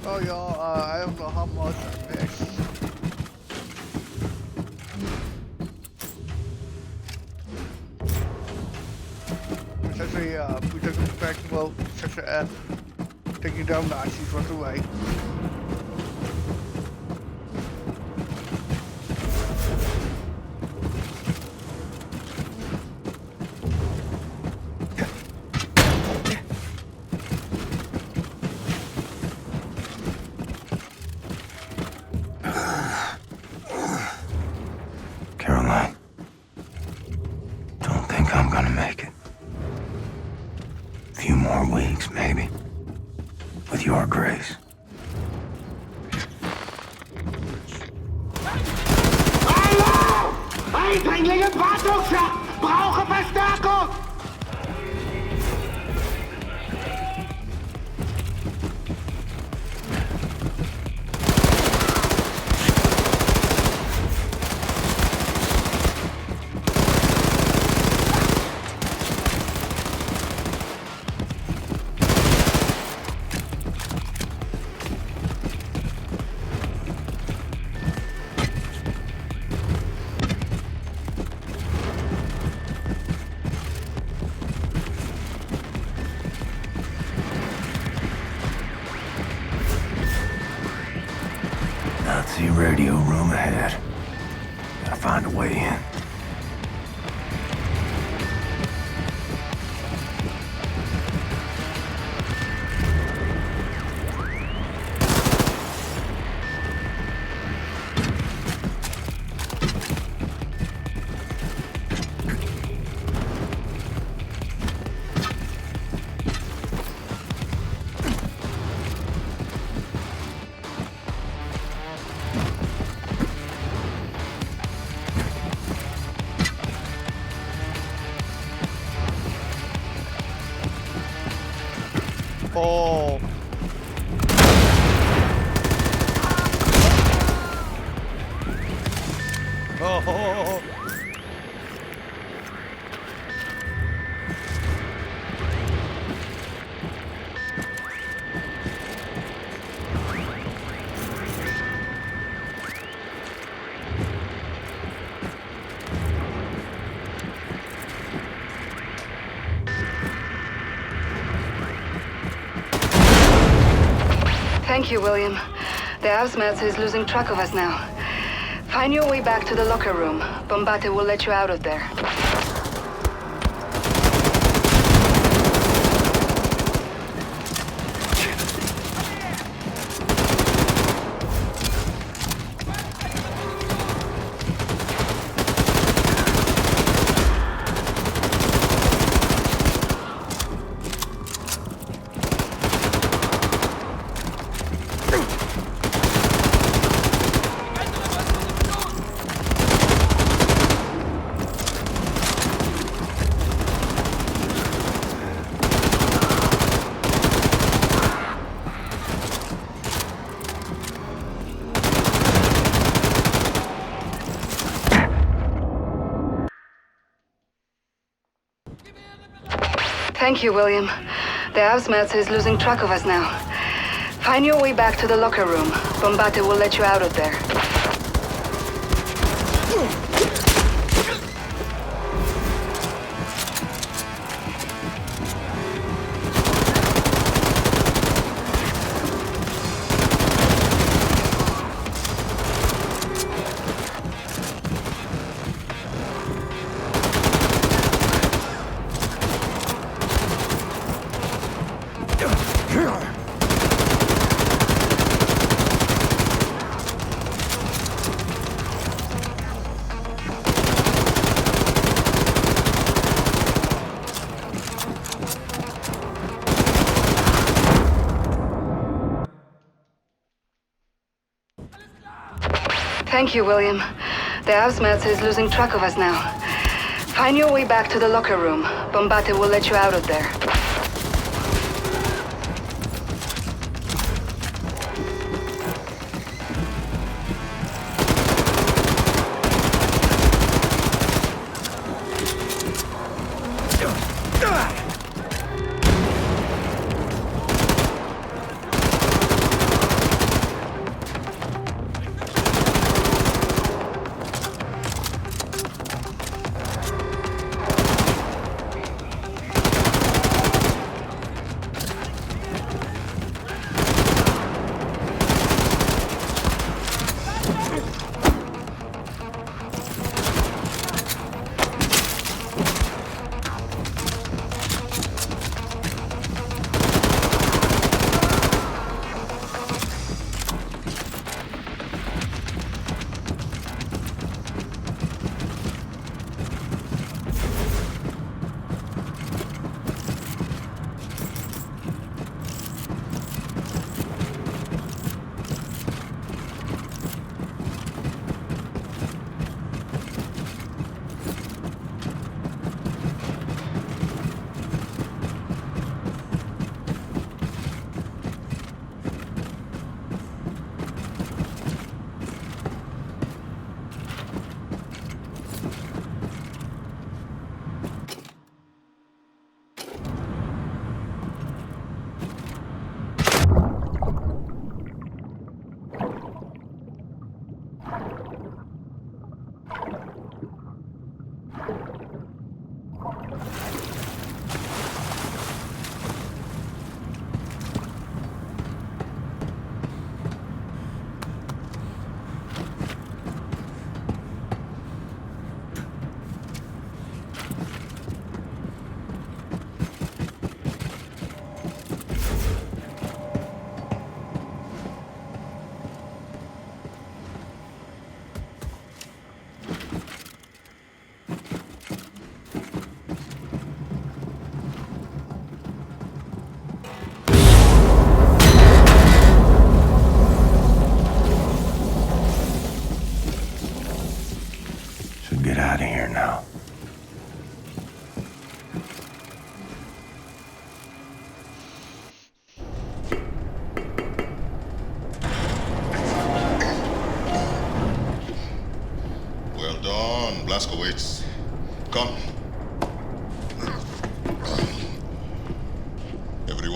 Oh ja, I don't know how much I missed. It's actually we took a practical such a F. Taking down Nazis right away. Caroline, don't think I'm gonna make it. A few more weeks, maybe. With your grace. Hallo! Eindringling im Wartungsschacht! Brauche Verstärkung! Nazi radio room ahead. Gotta find a way in. Oh. Oh. Thank you, William. The Ausmerzer is losing track of us now. Find your way back to the locker room. Bombate will let you out of there. Thank you, William. The Ausmerzer is losing track of us now. Find your way back to the locker room. Bombate will let you out of there. Thank you, William. The Ausmerzer is losing track of us now. Find your way back to the locker room. Bombate will let you out of there.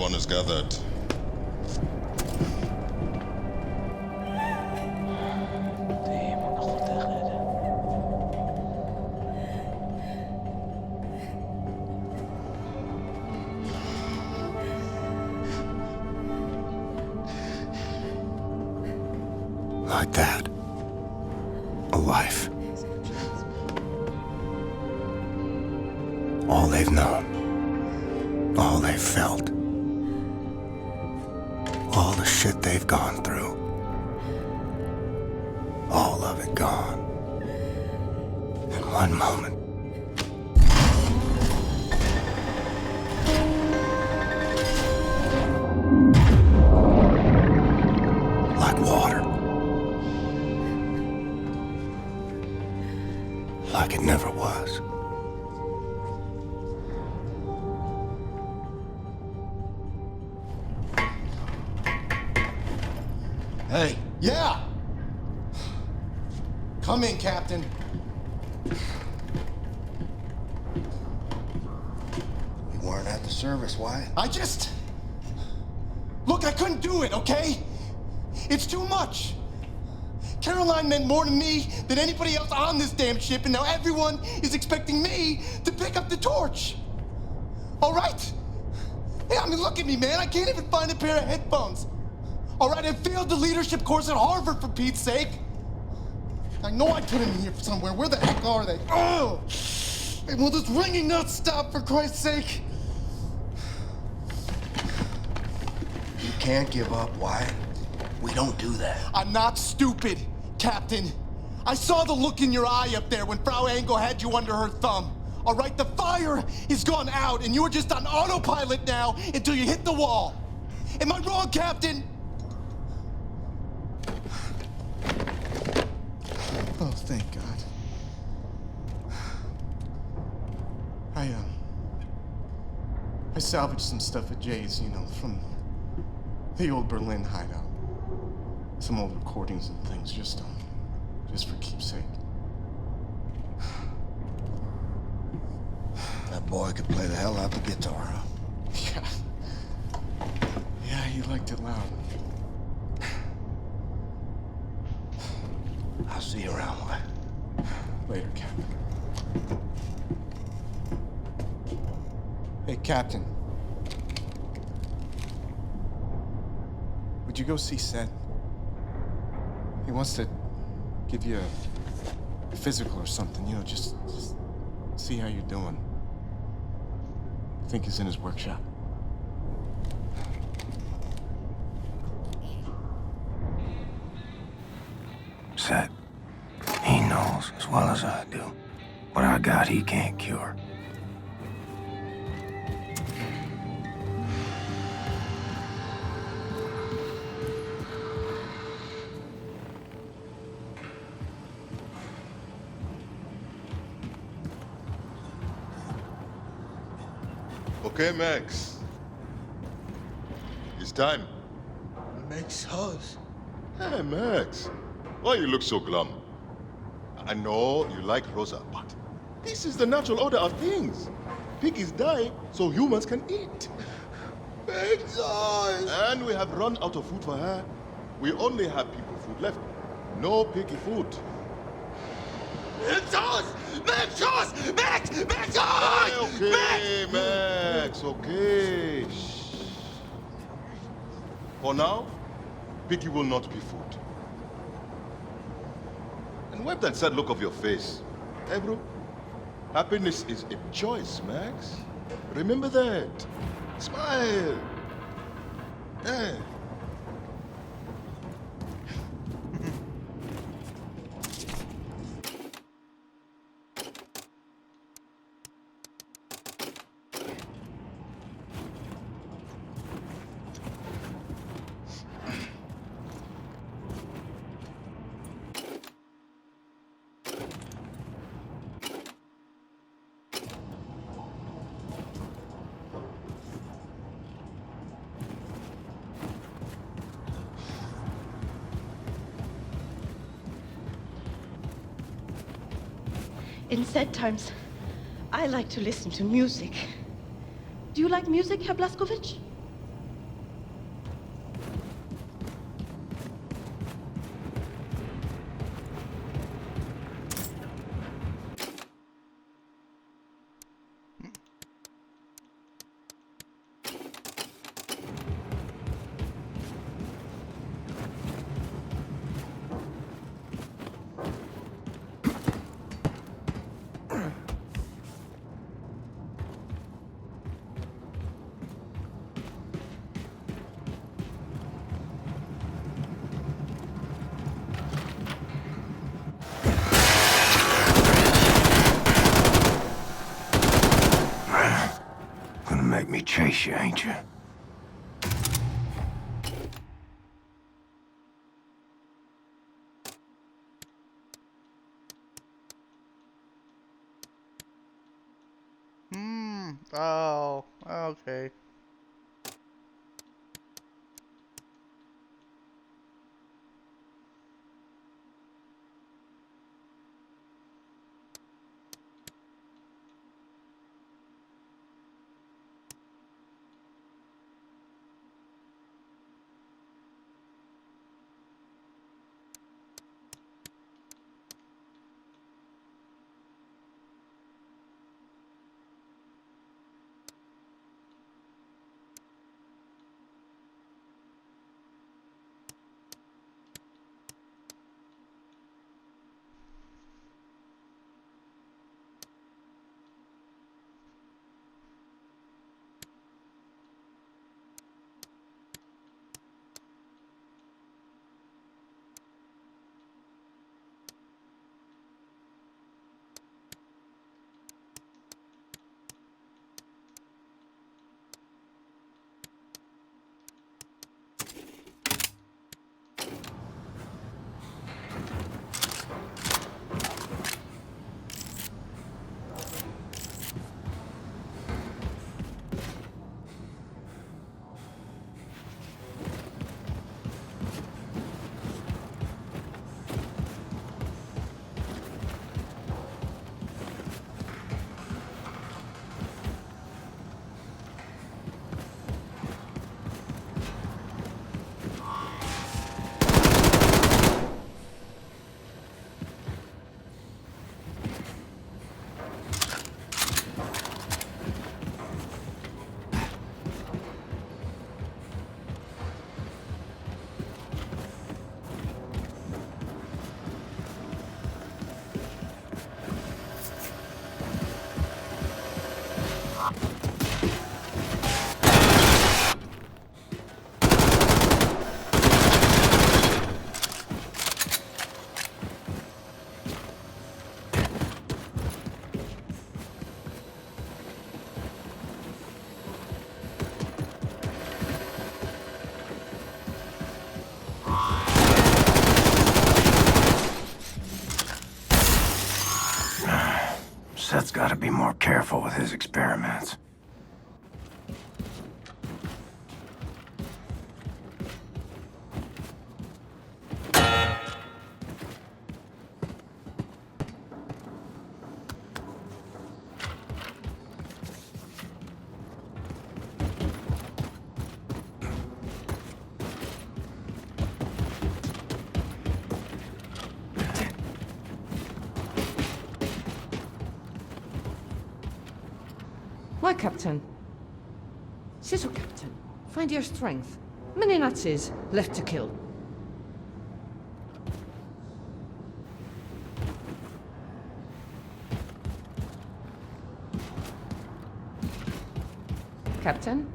Everyone is gathered. Like that. A life. All they've known. All they've felt. All the shit they've gone through. All of it gone. In one moment. Like water. Like it never was. Hey. Yeah! Come in, Captain. You weren't at the service, why? Look, I couldn't do it, okay? It's too much. Caroline meant more to me than anybody else on this damn ship, and now everyone is expecting me to pick up the torch. All right? Hey, I mean, look at me, man. I can't even find a pair of headphones. All right, I failed the leadership course at Harvard, for Pete's sake. I know I put them in here somewhere. Where the heck are they? Oh! And will this ringing not stop, for Christ's sake? You can't give up, Wyatt. We don't do that. I'm not stupid, Captain. I saw the look in your eye up there when Frau Engel had you under her thumb. All right, the fire is gone out, and you're just on autopilot now until you hit the wall. Am I wrong, Captain? Oh, thank God. I salvaged some stuff at Jay's, from the old Berlin hideout. Some old recordings and things, just for keepsake. That boy could play the hell out the guitar, huh? Yeah, he liked it loud. I'll see you around, Wyatt. Later, Captain. Hey, Captain. Would you go see Seth? He wants to give you a physical or something, just see how you're doing. I think he's in his workshop. Seth, he knows as well as I do. What I got, he can't cure. Okay, Max. It's time. Makes us. Hey, Max. Why you look so glum? I know you like Rosa, but this is the natural order of things. Piggies die so humans can eat. Makes us. And we have run out of food for her. We only have people food left. No piggy food. It's us! Max, us! Max! Max, us! Okay, Max, okay. Shh. For now, piggy will not be food. And wipe that sad look off your face. Hey, bro. Happiness is a choice, Max. Remember that. Smile. Yeah. In sad times, I like to listen to music. Do you like music, Herr Blazkowicz? appreciate you. Oh, okay. Seth's gotta be more careful with his experiments. Why, Captain? Sizzle, Captain. Find your strength. Many Nazis left to kill. Captain?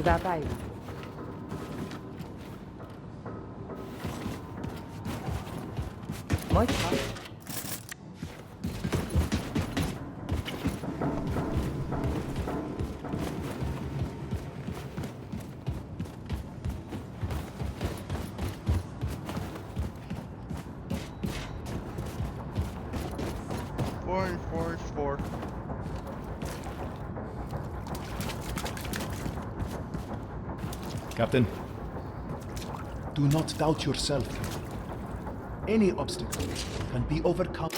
Daarbij. Mooi gedaan. Four. Captain, do not doubt yourself. Any obstacle can be overcome.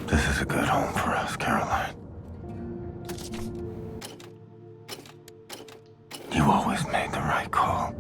This is a good home for us, Caroline. You always made the right call.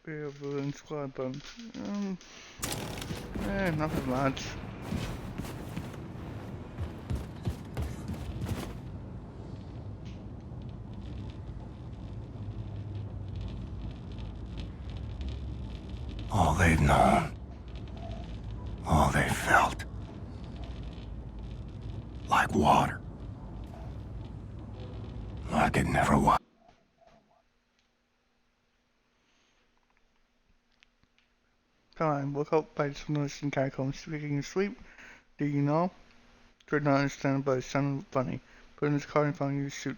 Yeah, villain squad bump. Nothing much. All they've known. All they've felt. Like water. Like it never was. Come on, woke up by some noise in catacombs. Speaking of sleep, do you know? Could not understand, but it sounded funny. Put in his car and found you shoot.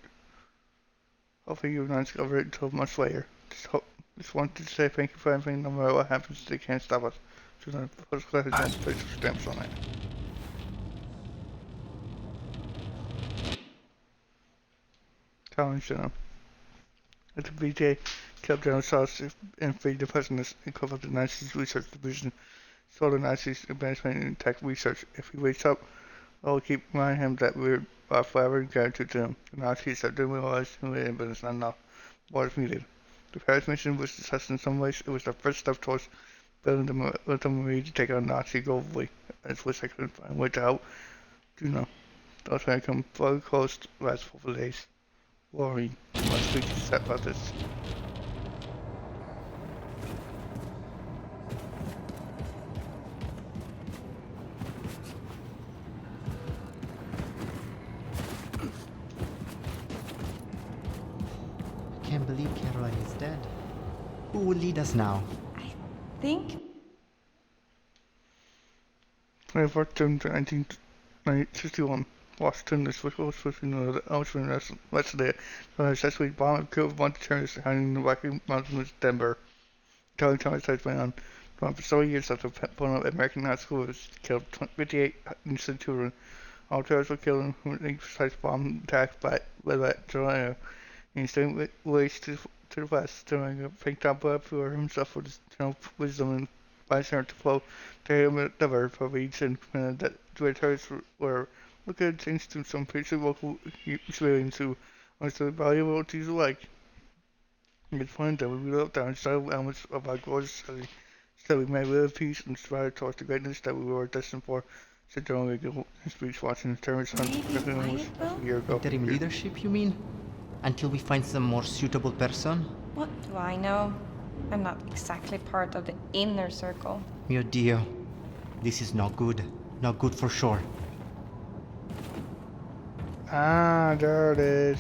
Hopefully you will not discover it until much later. Just wanted to say thank you for everything. No matter what happens, they can't stop us. So then, first class has place stamps on it. Colin Shinner. At the VJ, killed General Sauce and freed the president and covered the Nazis Research Division. Stole the Nazis advancement in tech research. If he wakes up, I will keep reminding him that we're forever gratitude to him. The Nazis that didn't realize who we had, but it's not enough. What is needed? The Paris mission was successful in some ways. It was the first step towards building the military to take on Nazi globally. As which I couldn't find a way to help. Do you know? Those when I come very close to the last 4 days. Worrying. Must speak to set about this. Can't believe Caroline is dead. Who will lead us now? I think 24th June 1961. Washington is supposed to know that Auschwitz rest of the day. That's week bomb killed one terrorist hiding in the Rocky Mountains of Denver. Telling Thomas Sides went on. For several years after blowing up American high school was killed 58 innocent children. All terrorists were killed in the precise bomb attack by July. And he's doing ways to the west, doing a fake top blood for himself with his eternal wisdom and by to flow to him never for reason that the terrorists were looking at things to some pretty local civilians who understood the value of what these are like. It's funny that we wrote down several elements of our gorgeous study so we may live peace and strive towards the greatness that we were destined for, said General Reagan in his speech watching the terrorist hunt a year ago. Interim leadership, you mean? Until we find some more suitable person? What do I know? I'm not exactly part of the inner circle. Mio Dio, this is not good. Not good for sure. Ah, there it is.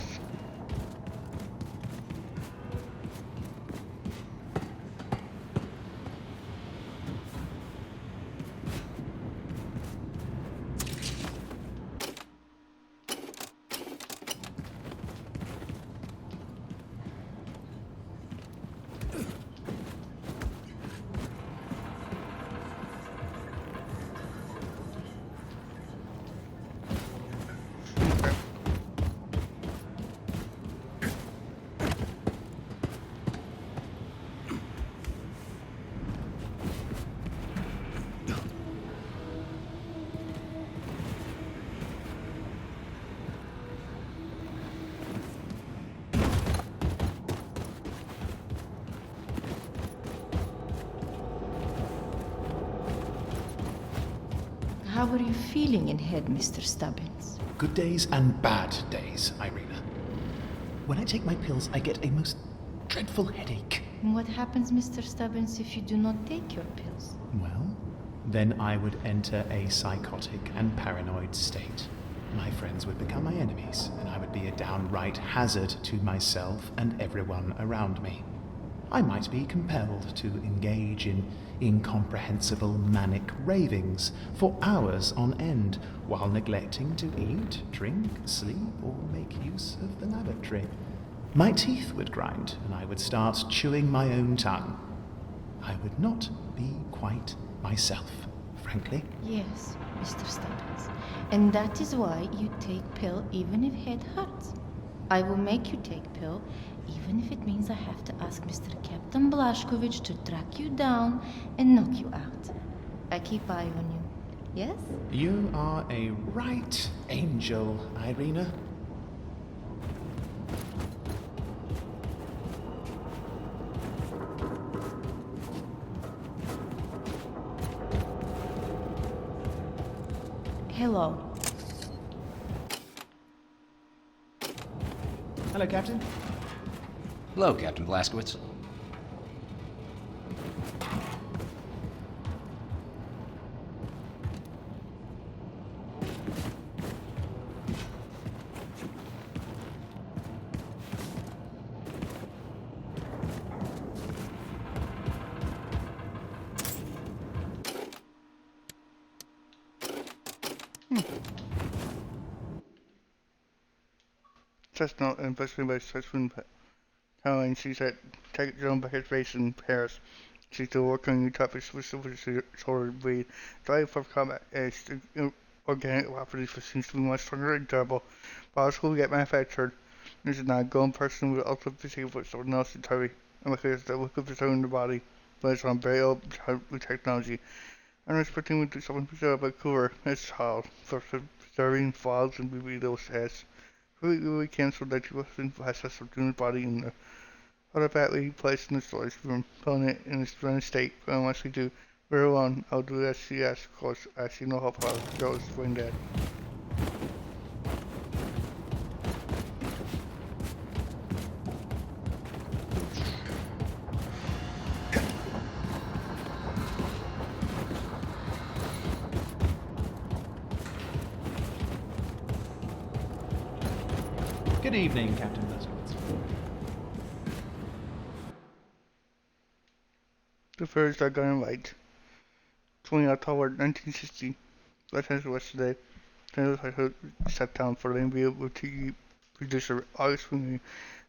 How are you feeling in head, Mr. Stubbins? Good days and bad days, Irina. When I take my pills, I get a most dreadful headache. And what happens, Mr. Stubbins, if you do not take your pills? Well, then I would enter a psychotic and paranoid state. My friends would become my enemies, and I would be a downright hazard to myself and everyone around me. I might be compelled to engage in incomprehensible manic ravings for hours on end, while neglecting to eat, drink, sleep, or make use of the lavatory. My teeth would grind, and I would start chewing my own tongue. I would not be quite myself, frankly. Yes, Mr. Stubbins. And that is why you take pill even if head hurts. I will make you take pill even if it means I have to ask Mr. Captain Blazkowicz to track you down and knock you out. I keep eye on you. Yes? You are a right angel, Irina. Hello. Hello, Captain. Hello, Captain Blazkowicz. Chestnut investigated by Sexton Caroline sees that take Joan back at base in Paris. She's still working on new topics with shoulder bleed. Drive for combat as organic properties for seems to be much stronger and durable. Bottles will get manufactured. This is not a grown person with ultra physical for someone else entirely. And because that will preserve the body, but it's on very old with technology. I'm expecting to do something preserved by cooler as a child for preserving files and BB those has. We canceled that you wasn't process of June's body in the other battery placed in the storage room, pulling it in its running state. But unless we do very well, I'll do as she asks, of course, as you know how far the girl is brain dead. Good evening, Captain Blazkowicz. The first I got in right. 20 October 1960. Lieutenant was today. I sat down for the interview with TV producer August Sweeney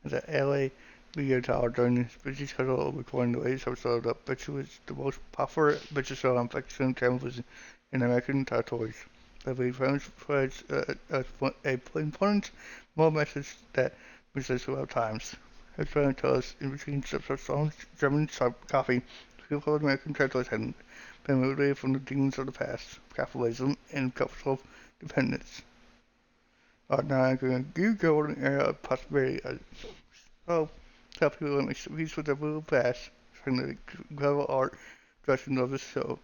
at the LA Video Tower during his busy schedule of recording the latest episode of Bitch was the most popular bitch show on fiction television in American territories. I believe Friends provides a important more message that persists throughout times. His friend tells us in between sips of strong German coffee, people of American territories had been moved away from the demons of the past, capitalism and cultural dependence. Now I'm going to go in an era of prosperity. So, tell people to make peace with their little past, from the clever art, dressing of the show.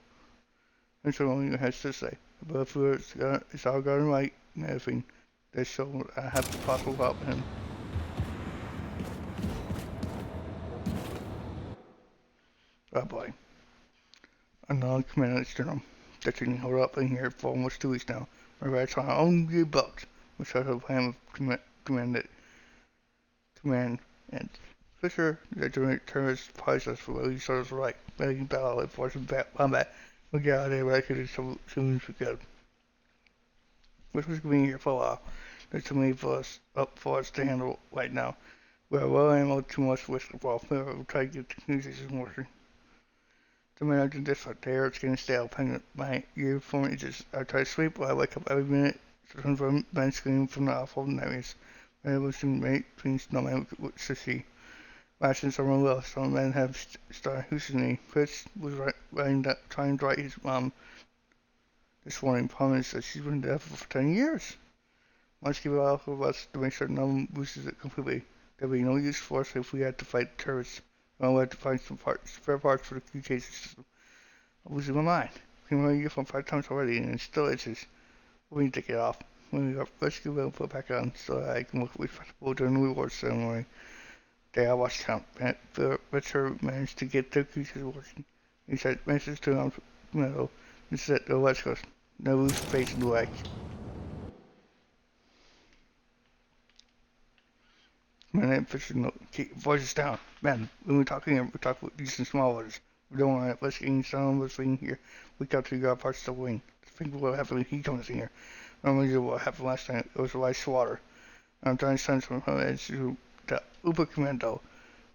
And so only has to say. But for it's all going right and everything. They show I have to possible about him. Oh boy. Another commander external. That's been held up in here for almost 2 weeks now. My rights are only bucked, which I have plan of command and Fisher, the German terrorist prized us for what he serves right. Making battle and forcing combat. We get out of there right as soon as we could. Which was being here for a while. There's too many for us to handle right now. We're well ammo too much risk of welfare. We'll try to get the communication working. To manage this right there, it's getting stale. My uniform is just, I try to sleep, but I wake up every minute. Sometimes I'm been screaming from the awful nightmares. My evolution rate between snowman with see. Rations someone well. Some men have started hallucinating. Chris was trying to write his mom this morning, promised that she's been dead for 10 years. Must give it all of us to make sure no one loses it completely. There'll be no use for us if we had to fight terrorists. I'll have to find some spare parts for the communication system. I'm losing my mind. Came around here from 5 times already and it still itches. We need to take it off. When we got rescue, we'll put it back on so that I can look respectable during the reward ceremony. Day I watched Richard managed to get the creatures working. He sent messages to Meadow and set the West Coast. No loose space in the way. Man, Fisher, keep voices down. Man, when we're talking here, we talk with these in small words. We don't want to listen to sound of us in here. We got to got parts of the wing. Think what happened when he comes in here. Normally what happened last time. It was a rice water. I'm trying to send some from it to the Uber Commando,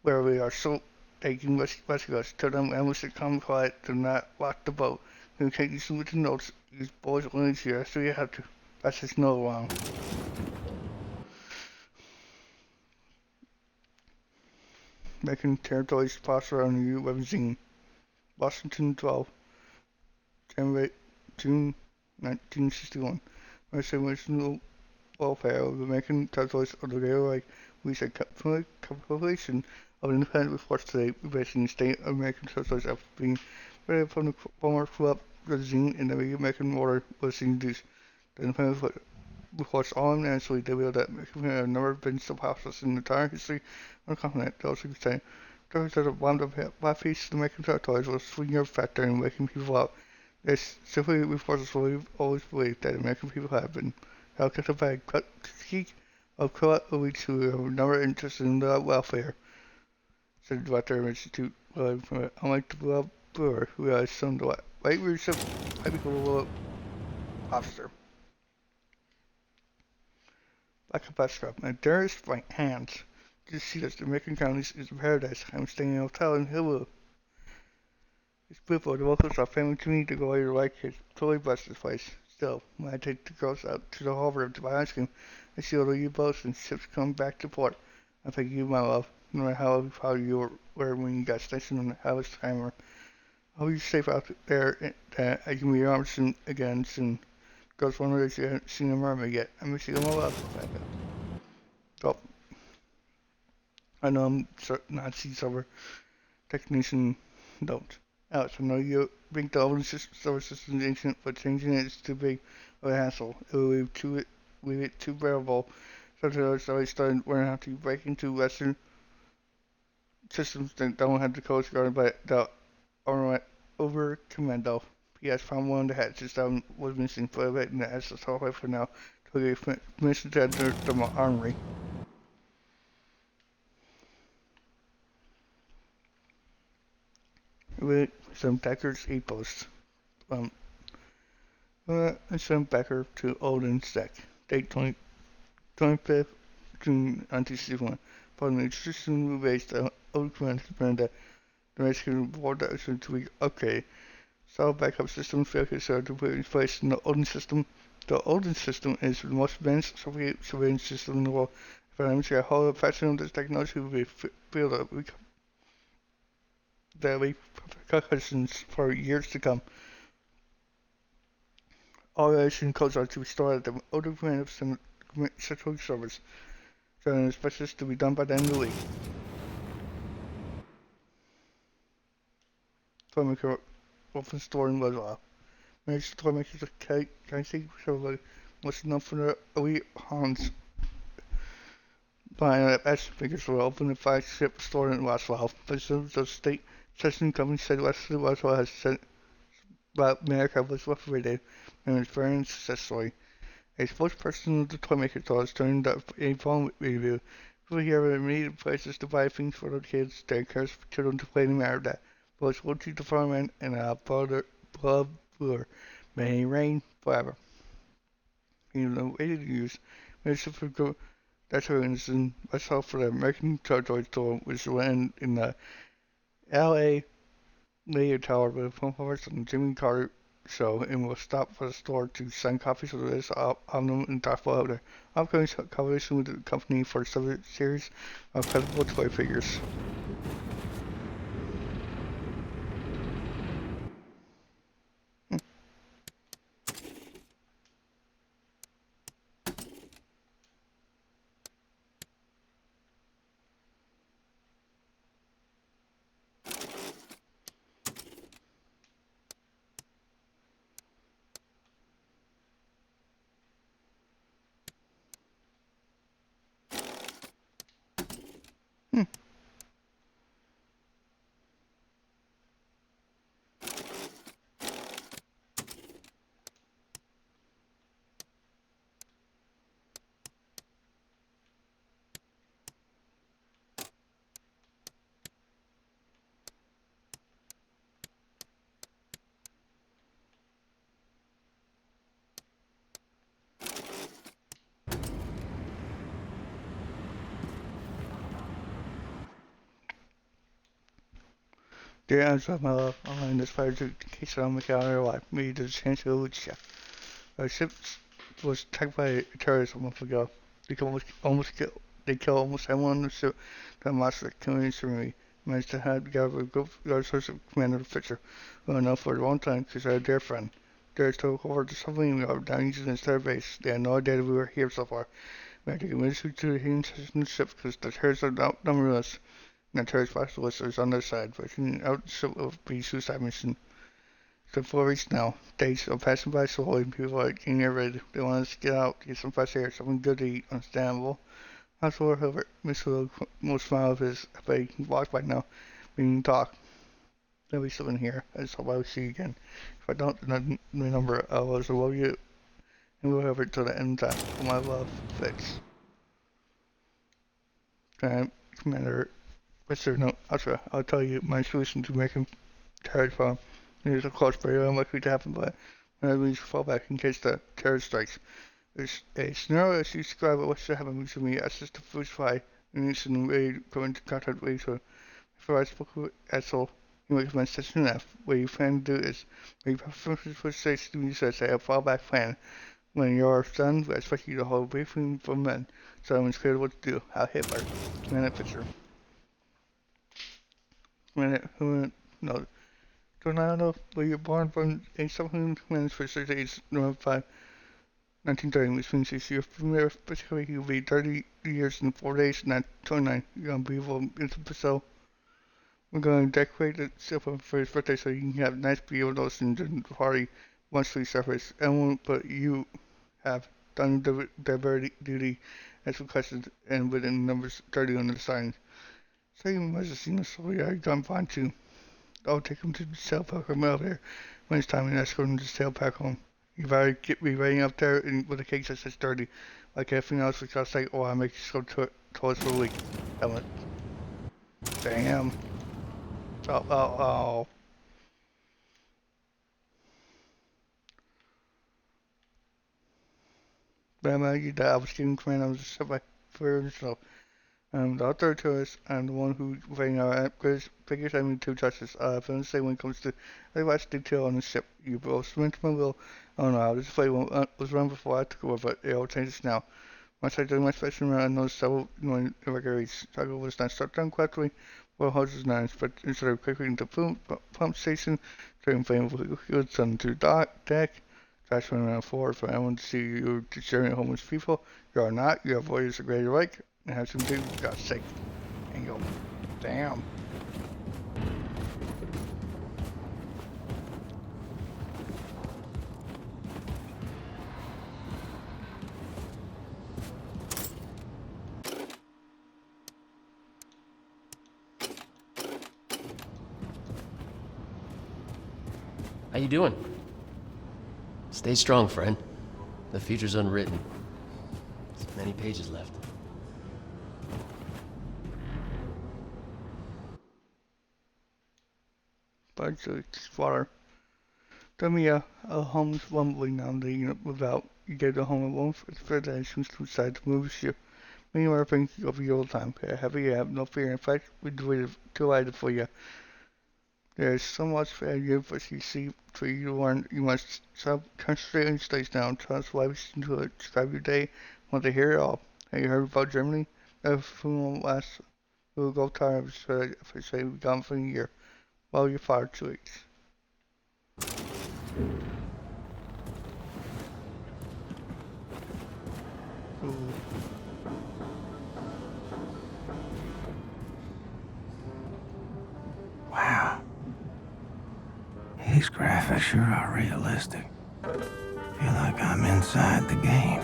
where we are so taking rescue us. Tell them and we should come quiet, do not lock the boat. We take these written notes. These boys will need here, so you have to pass this note along. Making territories possible on the U-17. Washington 12, January, June 1961. National welfare of the American territories of the railway. We said compilation of independent reports today based state of American territories after being read from the former corrupt regime in the American border was introduced. The independent reports all unanimously revealed that American have never been so powerless in the entire history of the continent. They also say those that have wound up blackface the American territories was a swing factor in waking people up. This simply reporters always believed that American people have been held by critique of corrupt elites who are never interested in their welfare, said the director of the Institute. Unlike the beloved Brewer, who has some the right leadership, I become a officer. Like a bus stop, my dearest right hands. Just see that the American counties is a paradise. I'm staying in a hotel in Hillville. It's beautiful. The locals are family to me to go out like kids. Totally blessed this place. Still, when I take the girls out to the harbor to buy ice cream, I see all the U-boats and ships come back to port. I thank you, my love, no matter how proud you were when you got stationed on the Alice Timer. I'll be safe out there, I can be your arms again soon. Girls wonder if you haven't seen a mermaid yet. I miss you, my love. Oh, I know I'm Nazi server technician. Don't. Alex, I know you think the open server system is ancient, but changing it is too big of a hassle. It will leave it too bearable. Sometimes I started learning how to break into Western systems that don't have the codes guarded by the over commando. P.S. Found one of the hatches that was missing for a bit, and that's the software for now. So they permission to enter the armory. With some Decker's E-post. And sent Becker to Odin's deck. Date 25th June 1961. Following the system based on old commands that the Mexican board that was to be okay. Solid backup system failures are to put in place in the Odin system. The Odin system is the most advanced Soviet surveillance system in the world. If I am to a whole fraction of this technology will be feel that repercussions for years to come. All relation codes are to be stored at the Odin command of central servers. So an specialist to be done by the end of the week. Toymaker Wolfenstein was well. Managed to make the Kaisi server was enough for the elite Hans. Buying action figures were open the flagship store in Roswell. President of the state testing company said Wesley Roswell has sent about America was separated and was very unsuccessfully. A spokesperson of the Toymaker stores during a phone review. People here have immediate places to buy things for their kids, daycares for children to play in America. Both Woodtree Department and a blood brewer. May it rain forever. In the way to use, Minister for that's her in myself for the American Territory store, which will end in the LA Radio Tower with a phone horse on the Jimmy Carter show and will stop for the store to sign copies of this album and talk about their upcoming collaboration with the company for a series of collectible toy figures. Dear answer of my love, online this fire to case on my calendar life, me the chance to lose you. Our ship was attacked by terrorists a month ago. They killed almost everyone on the ship. That monster killing me. Managed to have together a good source of commander of the picture. Well enough for a long time because I had their friend. Terrorists took over the submarine we were down using as their base. They had no idea that we were here so far. We had to convince you to the hidden section of the ship because the terrorists are outnumbering us. And the terrorist specialist is on their side, but out the ship will be a suicide mission. So 4 weeks now. Days are passing by slowly and people are getting ready. They want us to get out, get some fresh air, something good to eat, understandable. Hospital, however, Miss Will most smile of his, but he can walk by now, meaning talk. There'll be something here. I just hope I will see you again. If I don't, then remember, I will love you, and we'll have it till the end time. For my love, Fix. Commander, Mr. No, Ultra, I'll tell you my solution to making terrorist bomb. It is of course very unlikely to happen, but I need to fall back in case the terror strikes. There's a scenario as you describe it, what should happen to me as just to fortify and instant ready to come into contact with each other. Before I spoke with Edsel, he recommends session F. What you plan to do is make preferences for states to me such a fallback plan. When you're done, I expect you to hold a briefing from men, so everyone's clear what to do. How Hitler. Minute picture. No. Tornado, where you're born from a 700 minutes for 6 days, November 5, 1930, which means if you're familiar, particularly you'll be 30 years and 4 days, not 29. You're unbelievable into so we're going to decorate the silver for his birthday so you can have nice beautiful notes and the party once we surface. Everyone but you have done the duty as requested and within numbers 30 on the sign. So you must have seen the story I've done fine too. I'll take him to the sail program elevator when it's time and escort him to sail back home. You better get me ready up there and with the cake that says 30. Like everything else, because like, oh, I make you go to us for a week. Ellen. Damn. Oh. But I was giving command, I was just by for himself. The other tourist, I'm the one who's weighing our biggest enemy to justice. If I say when it comes to every last detail on the ship, you both went to my will. Oh no, this play was run before I took over, but it all changes now. Once I did my special round, I noticed several annoying irregularities. Struggle was not shut down correctly, well hoses not but instead of quickly into the pump station, turning flame goods onto the deck. Trash went around forward for everyone to see you degenerate homeless people. You are not, you have voices a greater right. And have some do, for God's sake. And go, damn. How you doing? Stay strong, friend. The future's unwritten. There's many pages left. But it's water. Tell me a home's rumbling now the unit without you get the home alone for further actions to decide to move the ship. Meanwhile, things will be all the time. You have no fear. In fact, we do it too light for you. There is so much for you, but you see, for you to learn, you must concentrate on stays down. Tell us why we seem to describe your day. Want to hear it all. Have you heard about Germany? That funeral last. We will go tired if I say we're gone for a year. Well, you're fired 2 weeks. Ooh. Wow. These graphics sure are realistic. Feel like I'm inside the game.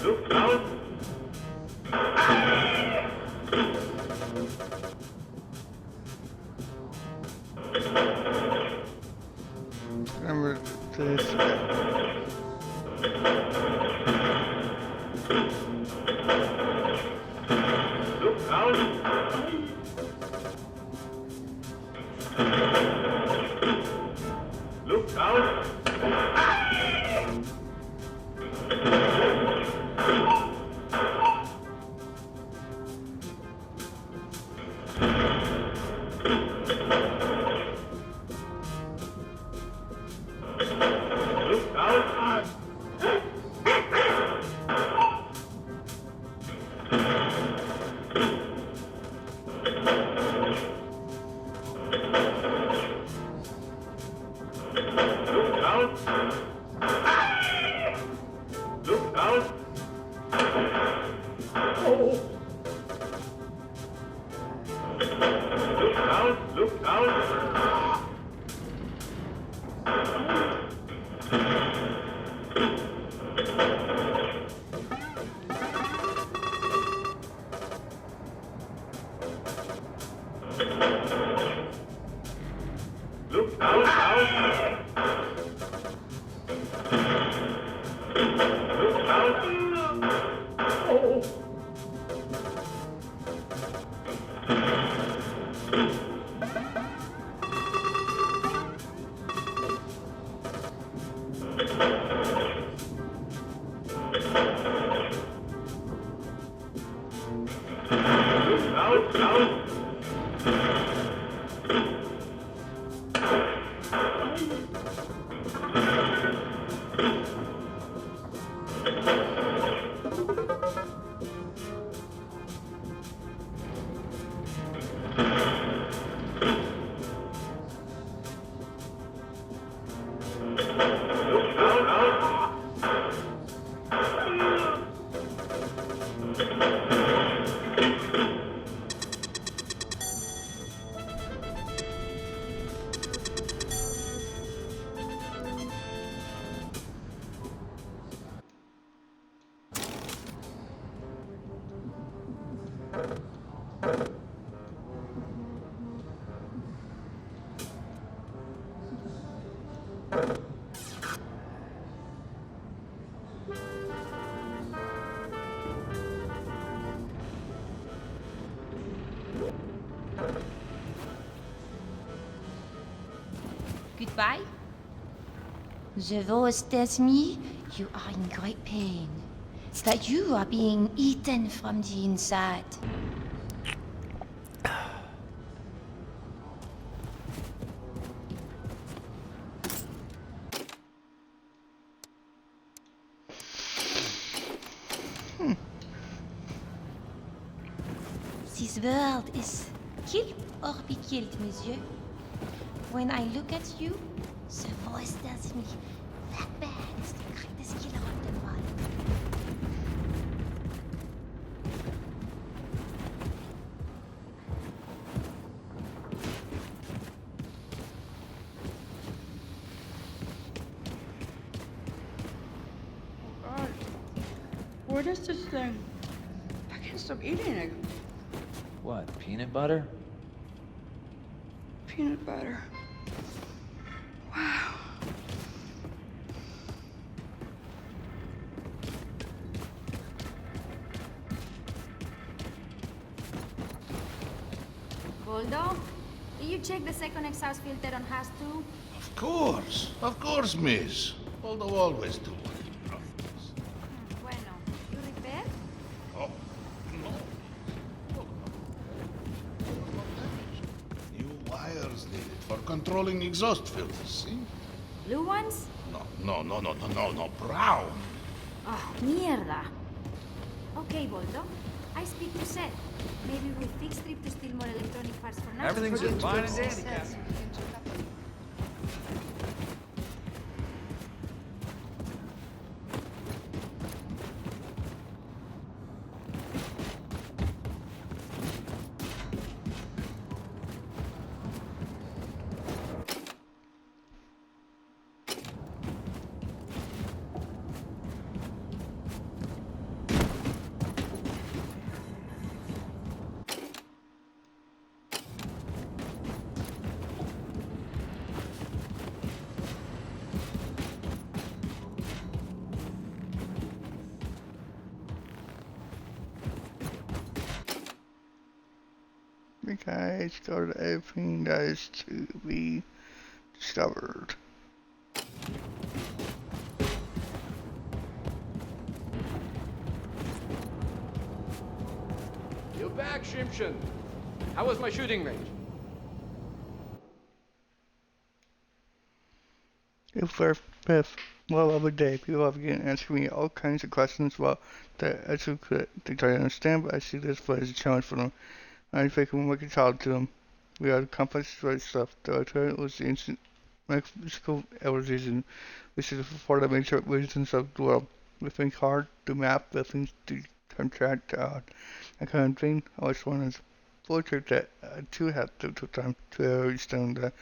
Look out! Look out! Look out! Look out! Look out! Oh! Look out! Goodbye. The voice tells me you are in great pain. It's that you are being eaten from the inside. This world is kill or be killed, monsieur. When I look at you, the voice tells me that man is the greatest killer of them all. God, what is this thing? I can't stop eating it. What, peanut butter? Peanut butter. Wow. Goldo, did you check the second exhaust filter on Haas 2? Of course, miss. Although always do. Bueno, you repair? Oh, no. New wires needed for controlling exhaust filters, see? Blue ones? No, brown. Oh, mierda. Okay, Goldo. I speak to Seth. Maybe we fix trip to steal more electronic parts for now. Everything's just fine and dandy, Captain. The guy discovered everything that is to be discovered. You back, Shimshin? How was my shooting range? If we're fifth, well, every day people have been asking me all kinds of questions about the etiquette they try to understand, but I see this as a challenge for them. I think we'll make a child to them. We are the complex right stuff. The etiquette was the ancient physical evolution, which is for the major reasons of the world. We think hard, do math, we think to contract that kind of thing. I was one of the project that two had to time to understand that.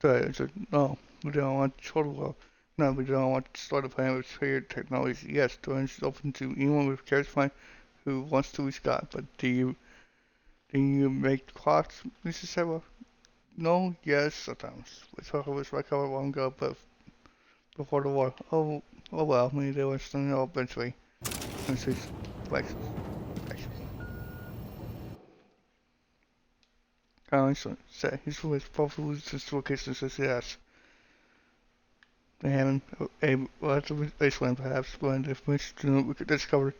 So I said, no, we don't want total well. No, we don't want to start a plan with shared technology. Yes, Torrance is open to anyone with charisma who wants to reach God, but do you make clocks, Mrs. Sarah? No, yes, sometimes. We thought it was like a long ago, but before the war. Oh well, maybe there was something else eventually. And she's like, Carlson said his was probably his location says yes. They haven't a relative wasteland perhaps when if we could discover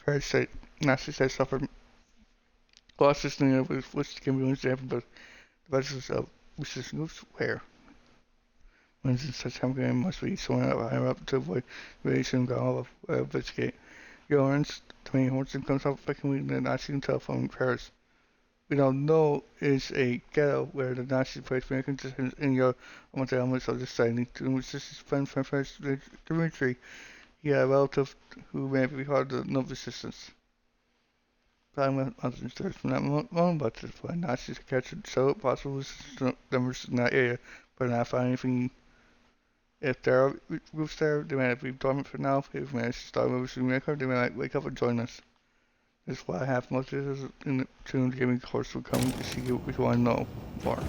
parasite Nazi said suffered colossus near which can be an example, but the basis of which is where. When such happening must be someone higher up to avoid radiation down investigate. Yorans, to me, Horton comes up frequently the Nazi telephone in Paris. We now know is a ghetto where the Nazis placed American citizens in your among the elements of the society. To which this is friend from French Dimitri. He had a relative who may be hard to know resistance. Time went months and stories from that moment, but to find Nazis to catch so possible resistance numbers in that area, but not find anything. If there are groups there, they may be dormant for now. If we manage to start moving to America, they might wake up and join us. This is why I have most of this in the tune gaming course will come to see if you want to know more.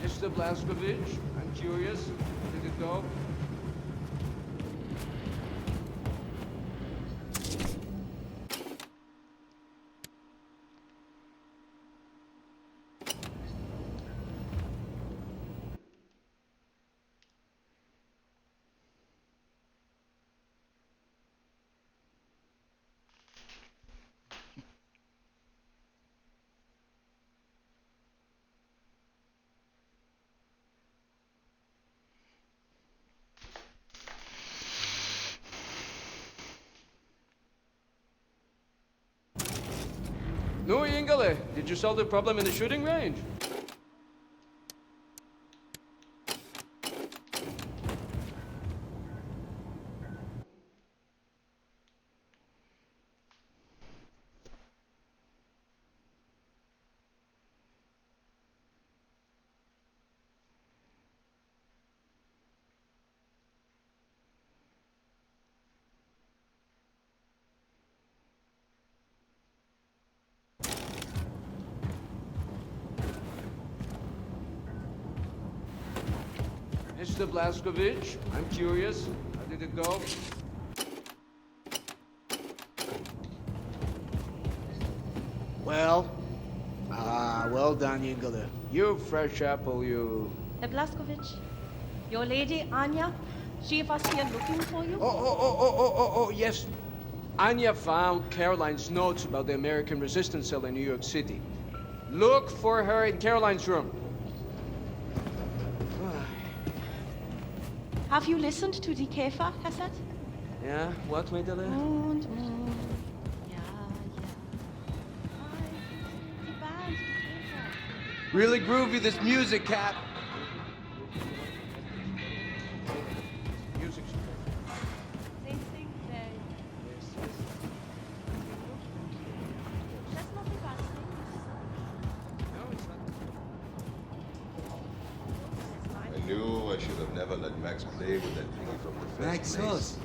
Mr. Blaskovich, I'm curious. How did it go? No, Ingele, did you solve the problem in the shooting range? Mr. Blaskovich, I'm curious. How did it go? Well, well done, Ingele. You fresh apple, you. Herr Blaskovich, your lady, Anya, she was here looking for you? Oh, yes. Anya found Caroline's notes about the American resistance cell in New York City. Look for her in Caroline's room. Have you listened to the Käfer, Hassan? Yeah, what, Mädele? Und, ja, ja. Die Band, die Käfer. Really groovy, this music, Cap. Music's They think they... That's not the bad thing. No, it's not. I knew I should have never let Max play with that thingy from the first Max place. us.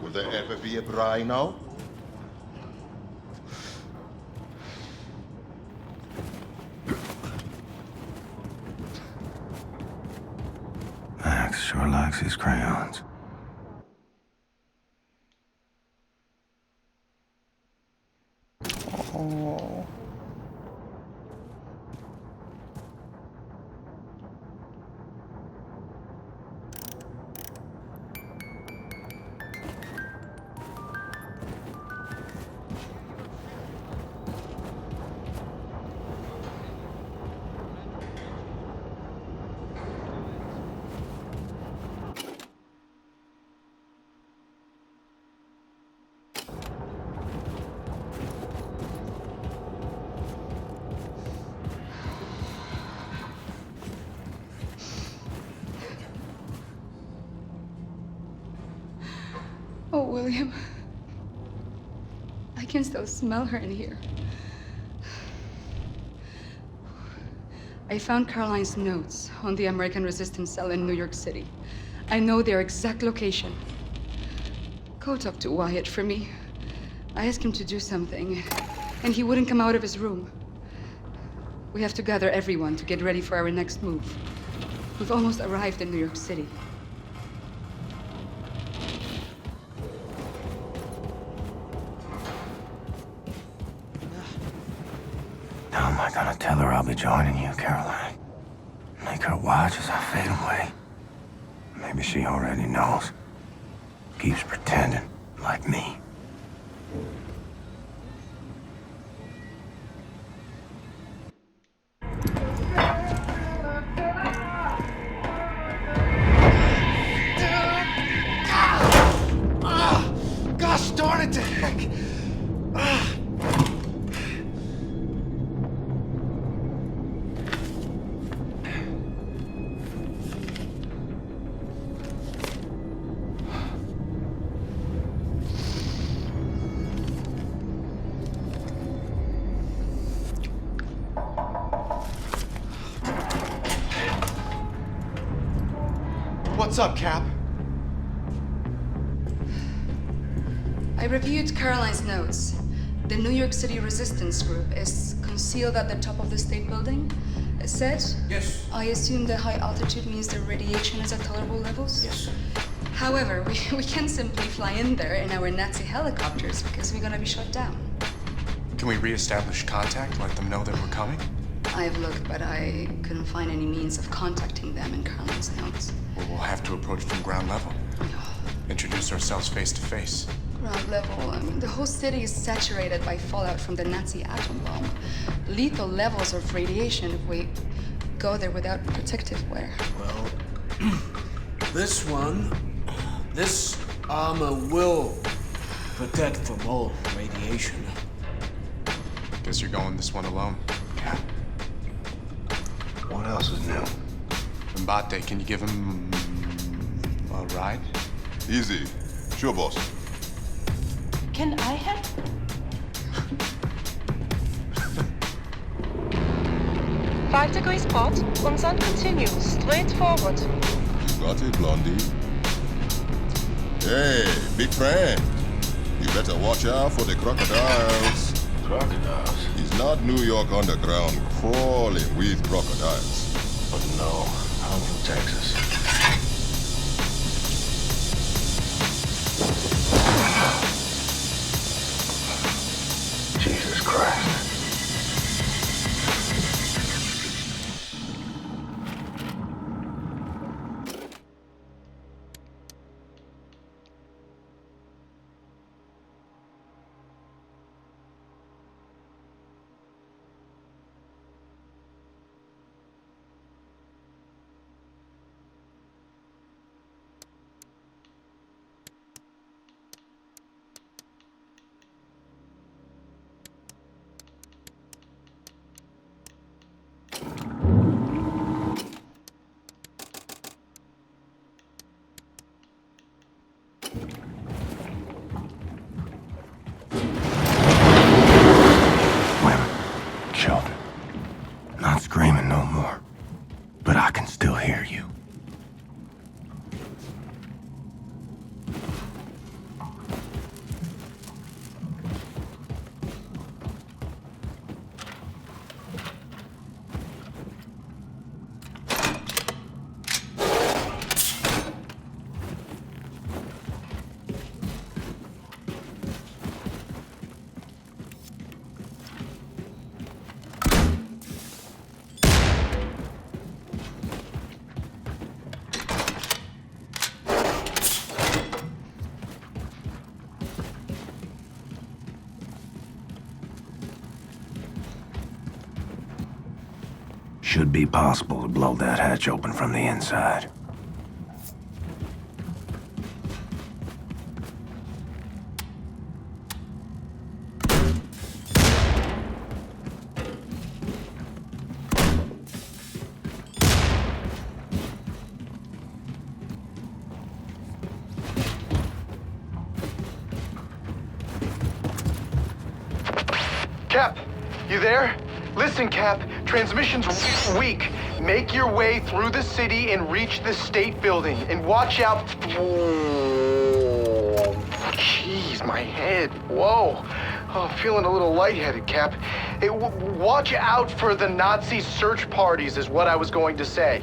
Will there ever be a Bry now? Max sure likes his crayons. Oh. Oh, William. I can still smell her in here. I found Caroline's notes on the American resistance cell in New York City. I know their exact location. Go talk to Wyatt for me. I asked him to do something, and he wouldn't come out of his room. We have to gather everyone to get ready for our next move. We've almost arrived in New York City. How am I gonna tell her I'll be joining you, Caroline? Make her watch as I fade away. Maybe she already knows. Keeps pretending, like me. Gosh darn it to heck! What's up, Cap? I reviewed Caroline's notes. The New York City resistance group is concealed at the top of the state building. It said? Yes. I assume the high altitude means the radiation is at tolerable levels? Yes. However, we can't simply fly in there in our Nazi helicopters because we're gonna be shot down. Can we re-establish contact? Let them know that we're coming? I've looked, but I couldn't find any means of contacting them in Caroline's notes. Well, we'll have to approach from ground level. Introduce ourselves face to face. Ground level, I mean, the whole city is saturated by fallout from the Nazi atom bomb. Lethal levels of radiation if we go there without protective wear. Well, this armor will protect from all radiation. Guess you're going this one alone. Yeah. What else is new? Mbate, can you give him a ride? Easy. Sure, boss. Can I help? Five degrees port and then continue straight forward. You got it, Blondie. Hey, big friend. You better watch out for the crocodiles. Crocodiles? It's not New York underground crawling with crocodiles. But no, I'm from Texas. Jesus Christ. Children. Not screaming no more. But I can still hear you. Should be possible to blow that hatch open from the inside. Cap, you there? Listen, Cap, transmission's weak. Make your way through the city and reach the state building. And watch out. Whoa. Jeez, my head. Whoa. Oh, I'm feeling a little lightheaded, Cap. Hey, watch out for the Nazi search parties, is what I was going to say.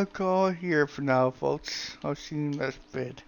I'll call it here for now, folks. I'll see you in the next vid.